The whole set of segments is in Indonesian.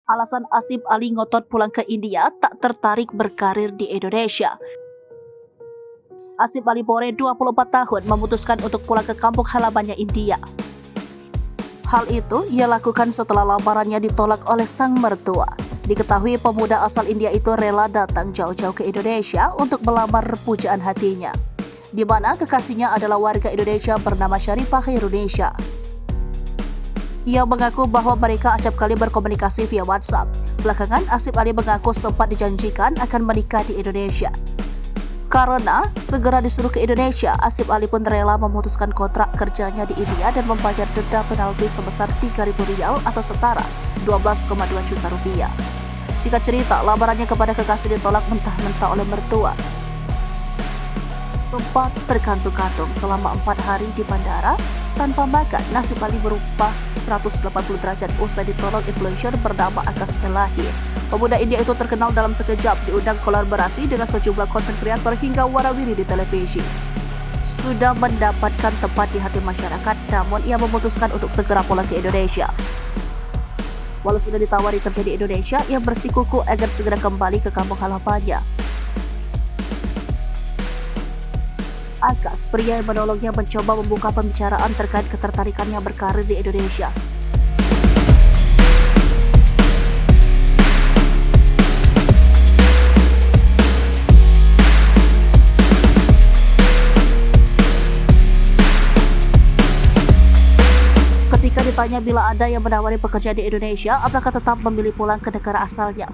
Alasan Asif Ali ngotot pulang ke India tak tertarik berkarir di Indonesia. Asif Ali Pore 24 tahun memutuskan untuk pulang ke kampung halamannya India. Hal itu ia lakukan setelah lamarannya ditolak oleh sang mertua. Diketahui pemuda asal India itu rela datang jauh-jauh ke Indonesia untuk melamar pujaan hatinya, di mana kekasihnya adalah warga Indonesia bernama Syarifah Khairunisa. Ia mengaku bahwa mereka acap kali berkomunikasi via WhatsApp. Belakangan, Asif Ali mengaku sempat dijanjikan akan menikah di Indonesia. Karena segera disuruh ke Indonesia, Asif Ali pun rela memutuskan kontrak kerjanya di India dan membayar denda penalti sebesar Rp3.000 atau setara 12,2 juta rupiah. Singkat cerita, lamarannya kepada kekasih ditolak mentah-mentah oleh mertua. Sempat terkantung-kantung selama 4 hari di bandara tanpa makan. Nasib Ali berubah 180 derajat usai ditolong influencer bernama Akash Elahi. Pemuda India itu terkenal dalam sekejap diundang kolaborasi dengan sejumlah konten kreator hingga warawiri di televisi. Sudah mendapatkan tempat di hati masyarakat, namun ia memutuskan untuk segera pulang ke Indonesia. Walau sudah ditawari kerja di Indonesia, ia bersikukuh agar segera kembali ke kampung halamannya. Akash, pria yang menolongnya, mencoba membuka pembicaraan terkait ketertarikannya berkarir di Indonesia. Ketika ditanya bila ada yang menawari pekerjaan di Indonesia, apakah tetap memilih pulang ke negara asalnya?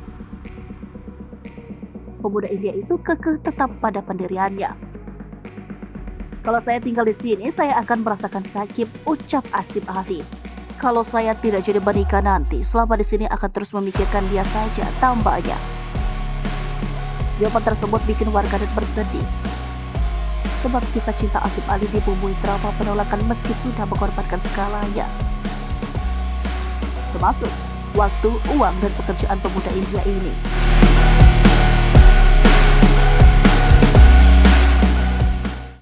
Pemuda India itu kekeh tetap pada pendiriannya. Kalau saya tinggal di sini, saya akan merasakan sakit, ucap Asif Ali. Kalau saya tidak jadi menikah nanti, selama di sini akan terus memikirkan dia saja, tambahnya. Jawaban tersebut bikin warganet bersedih. Sebab kisah cinta Asif Ali dibumbui drama penolakan meski sudah mengorbankan segalanya. Termasuk waktu, uang, dan pekerjaan pemuda India ini.